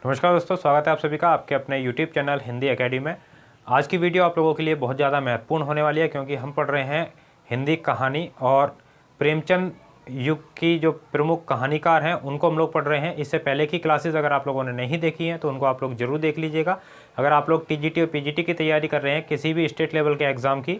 नमस्कार दोस्तों, स्वागत है आप सभी का आपके अपने YouTube चैनल हिंदी एकेडमी में। आज की वीडियो आप लोगों के लिए बहुत ज़्यादा महत्वपूर्ण होने वाली है क्योंकि हम पढ़ रहे हैं हिंदी कहानी और प्रेमचंद युग की जो प्रमुख कहानीकार हैं उनको हम लोग पढ़ रहे हैं। इससे पहले की क्लासेस अगर आप लोगों ने नहीं देखी हैं तो उनको आप लोग ज़रूर देख लीजिएगा। अगर आप लोग TGT और PGT की तैयारी कर रहे हैं किसी भी स्टेट लेवल के एग्ज़ाम की,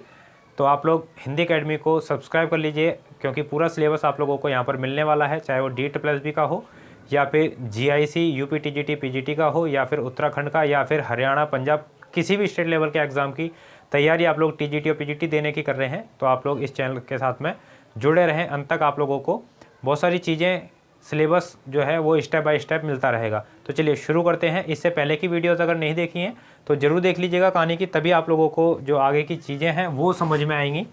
तो आप लोग हिंदी एकेडमी को सब्सक्राइब कर लीजिए क्योंकि पूरा सिलेबस आप लोगों को यहाँ पर मिलने वाला है, चाहे वो DEET+B का हो या फिर GIC UP TGT PGT का हो या फिर उत्तराखंड का या फिर हरियाणा पंजाब किसी भी स्टेट लेवल के एग्ज़ाम की तैयारी आप लोग TGT और PGT देने की कर रहे हैं तो आप लोग इस चैनल के साथ में जुड़े रहें। अंत तक आप लोगों को बहुत सारी चीज़ें सिलेबस जो है वो स्टेप बाय स्टेप मिलता रहेगा। तो चलिए शुरू करते हैं। इससे पहले की वीडियोज़ अगर नहीं देखी हैं तो ज़रूर देख लीजिएगा कहानी की, तभी आप लोगों को जो आगे की चीज़ें हैं वो समझ में आएंगी।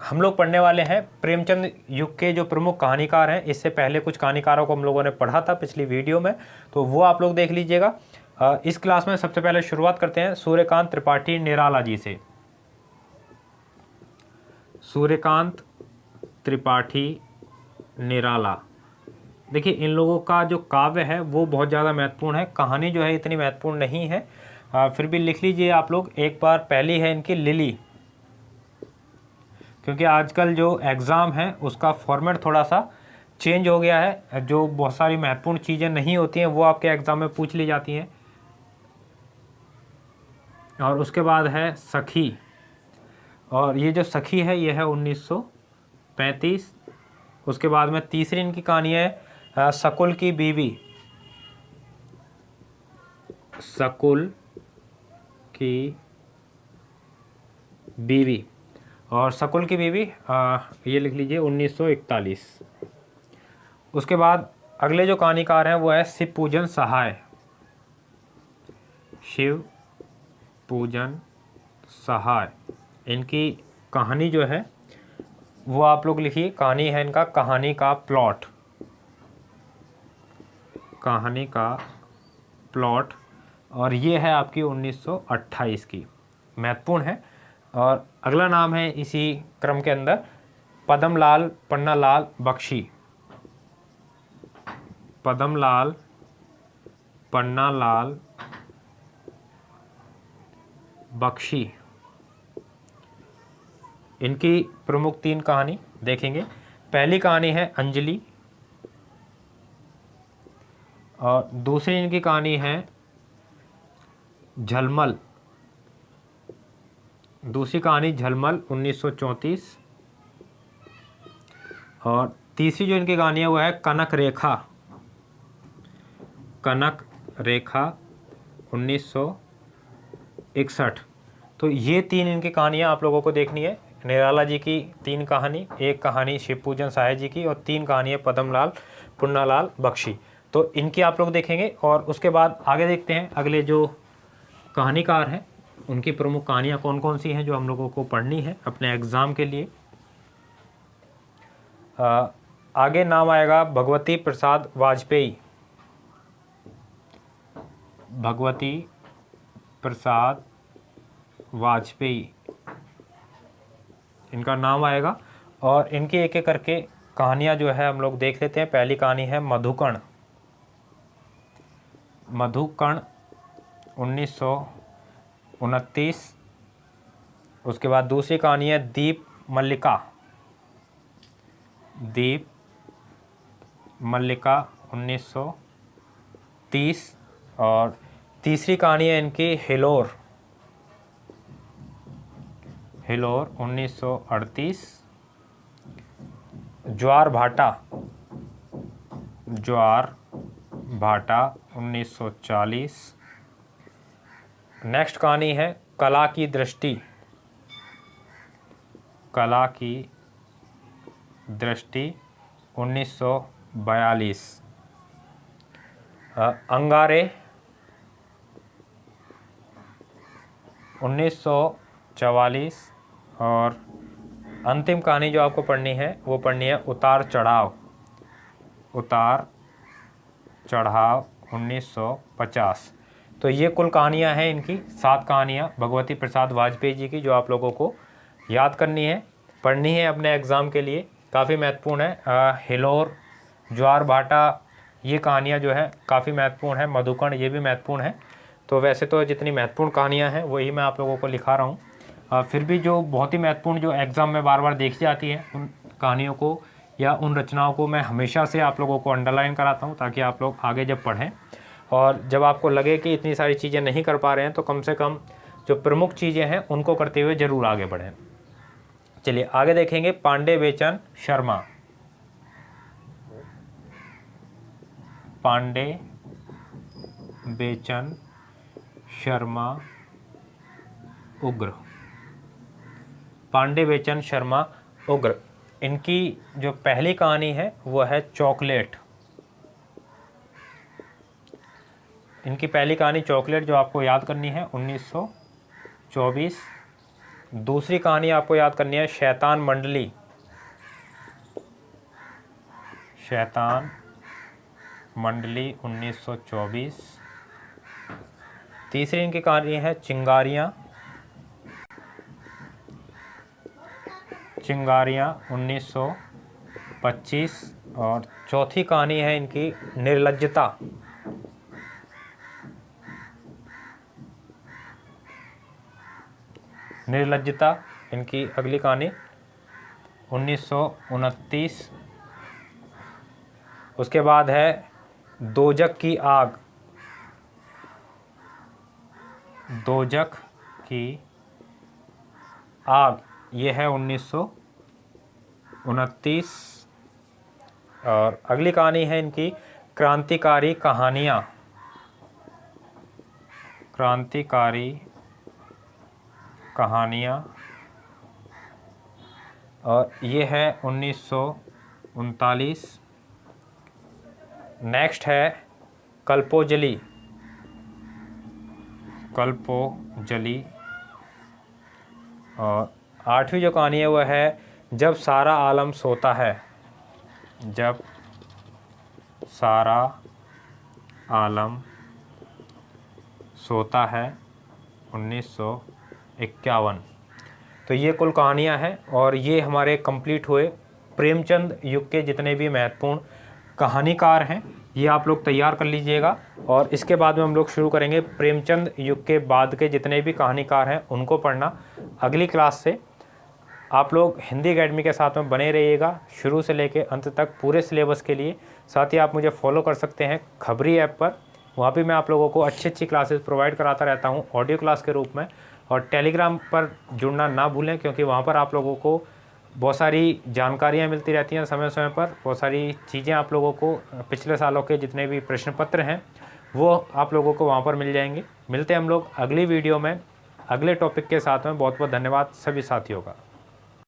हम लोग पढ़ने वाले हैं प्रेमचंद युग के जो प्रमुख कहानीकार हैं। इससे पहले कुछ कहानीकारों को हम लोगों ने पढ़ा था पिछली वीडियो में, तो वो आप लोग देख लीजिएगा। इस क्लास में सबसे पहले शुरुआत करते हैं सूर्यकांत त्रिपाठी निराला जी से। सूर्यकांत त्रिपाठी निराला, देखिए इन लोगों का जो काव्य है वो बहुत ज़्यादा महत्वपूर्ण है। कहानी जो है इतनी महत्वपूर्ण नहीं है, फिर भी लिख लीजिए आप लोग एक बार। पहली है इनकी लिली, क्योंकि आजकल जो एग्ज़ाम है उसका फॉर्मेट थोड़ा सा चेंज हो गया है। जो बहुत सारी महत्वपूर्ण चीज़ें नहीं होती हैं वो आपके एग्ज़ाम में पूछ ली जाती हैं। और उसके बाद है सखी, और ये जो सखी है ये है 1935। उसके बाद में तीसरी इनकी कहानी है शकुल की बीवी। शकुल की बीवी, और शकुल की बीवी ये लिख लीजिए 1941। उसके बाद अगले जो कहानीकार हैं वो है शिव पूजन सहाय। शिव पूजन सहाय, इनकी कहानी जो है वो आप लोग लिखिए। कहानी है इनका कहानी का प्लॉट। कहानी का प्लॉट, और ये है आपकी 1928 की, महत्वपूर्ण है। और अगला नाम है इसी क्रम के अंदर पद्मलाल पन्नालाल बख्शी। पद्मलाल पन्नालाल बख्शी, इनकी प्रमुख 3 कहानी देखेंगे। पहली कहानी है अंजलि, और दूसरी इनकी कहानी है झलमल। दूसरी कहानी झलमल 1934। और तीसरी जो इनकी कहानी है वो है कनक रेखा। कनक रेखा 1961। तो ये 3 इनकी कहानियाँ आप लोगों को देखनी है। निराला जी की 3 कहानी, एक कहानी शिव पूजन सहाय जी की, और 3 कहानी है पद्मलाल पुन्नालाल बख्शी। तो इनकी आप लोग देखेंगे। और उसके बाद आगे देखते हैं अगले जो कहानीकार हैं उनकी प्रमुख कहानियाँ कौन कौन सी हैं जो हम लोगों को पढ़नी है अपने एग्ज़ाम के लिए। आगे नाम आएगा भगवती प्रसाद वाजपेयी। भगवती प्रसाद वाजपेयी इनका नाम आएगा। और इनकी एक एक करके कहानियाँ जो है हम लोग देख लेते हैं। पहली कहानी है मधुकर्ण। मधुकर्ण 1929। उसके बाद दूसरी कहानी है दीप मल्लिका। दीप मल्लिका 1930। और तीसरी कहानी है इनकी हिलोर। हिलोर 1938। ज्वार भाटा। ज्वार भाटा 1940। नेक्स्ट कहानी है कला की दृष्टि। कला की दृष्टि 1942। अंगारे 1944। और अंतिम कहानी जो आपको पढ़नी है वो पढ़नी है उतार चढ़ाव। उतार चढ़ाव 1950। तो ये कुल कहानियाँ हैं इनकी, 7 कहानियाँ भगवती प्रसाद वाजपेयी जी की, जो आप लोगों को याद करनी है, पढ़नी है अपने एग्ज़ाम के लिए। काफ़ी महत्वपूर्ण है। हिलोर, ज्वार भाटा, ये कहानियाँ जो है काफ़ी महत्वपूर्ण है। मधुकर्ण ये भी महत्वपूर्ण है। तो वैसे तो जितनी महत्वपूर्ण कहानियाँ हैं वही मैं आप लोगों को लिखा रहा हूँ। फिर भी जो बहुत ही महत्वपूर्ण जो एग्ज़ाम में बार बार देखी जाती है उन कहानियों को या उन रचनाओं को मैं हमेशा से आप लोगों को अंडरलाइन कराता हूँ, ताकि आप लोग आगे जब पढ़ें और जब आपको लगे कि इतनी सारी चीज़ें नहीं कर पा रहे हैं तो कम से कम जो प्रमुख चीज़ें हैं उनको करते हुए ज़रूर आगे बढ़ें। चलिए आगे देखेंगे पांडे बेचन शर्मा। पांडे बेचन शर्मा उग्र। पांडे बेचन शर्मा उग्र, इनकी जो पहली कहानी है वो है चॉकलेट। इनकी पहली कहानी चॉकलेट जो आपको याद करनी है 1924। दूसरी कहानी आपको याद करनी है शैतान मंडली। शैतान मंडली 1924। तीसरी इनकी कहानी है चिंगारियाँ। चिंगारियाँ 1925। और चौथी कहानी है इनकी निर्लज्जता। निर्लज्जता इनकी अगली कहानी 1929। उसके बाद है दोजक की आग। दोजक की आग ये है 1929। और अगली कहानी है इनकी क्रांतिकारी कहानियाँ। क्रांतिकारी कहानियाँ और ये है 1939। नेक्स्ट है कल्पोजली। कल्पोजली। और आठवीं जो कहानी है वह है जब सारा आलम सोता है। जब सारा आलम सोता है 1951। तो ये कुल कहानियाँ हैं और ये हमारे कंप्लीट हुए प्रेमचंद युग के जितने भी महत्वपूर्ण कहानीकार हैं ये आप लोग तैयार कर लीजिएगा। और इसके बाद में हम लोग शुरू करेंगे प्रेमचंद युग के बाद के जितने भी कहानीकार हैं उनको पढ़ना अगली क्लास से। आप लोग हिंदी एकेडमी के साथ में बने रहिएगा शुरू से लेकर अंत तक पूरे सिलेबस के लिए। साथ ही आप मुझे फॉलो कर सकते हैं खबरी ऐप पर, वहाँ भी मैं आप लोगों को अच्छी अच्छी क्लासेस प्रोवाइड कराता रहता हूँ ऑडियो क्लास के रूप में। और टेलीग्राम पर जुड़ना ना भूलें, क्योंकि वहाँ पर आप लोगों को बहुत सारी जानकारियाँ मिलती रहती हैं समय समय पर। बहुत सारी चीज़ें आप लोगों को पिछले सालों के जितने भी प्रश्न पत्र हैं वो आप लोगों को वहाँ पर मिल जाएंगे। मिलते हैं हम लोग अगली वीडियो में अगले टॉपिक के साथ में। बहुत बहुत धन्यवाद सभी साथियों का।